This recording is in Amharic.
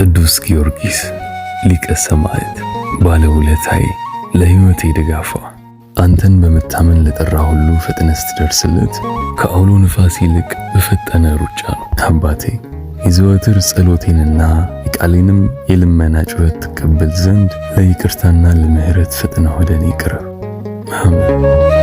ቅዱስ ጊዮርጊስ ሊቀ ሰማዕት ባለውለታዬ ለሕይወቴ ድጋፏ አንተን በመታመን ለጠራ ሁሉ ፈጥነህ ስትደርስለት ከአውሎ ንፋስ ይልቅ በፈጠነ ሩጫ ነው። አባቴ የዘወትር ጸሎቴንና የቃሌንም የልመና ጩኸት ትቀበል ዘንድ ለይቅርታና ለምሕረት ፈጥነህ ወደ እኔ ቅረብ። አሜን።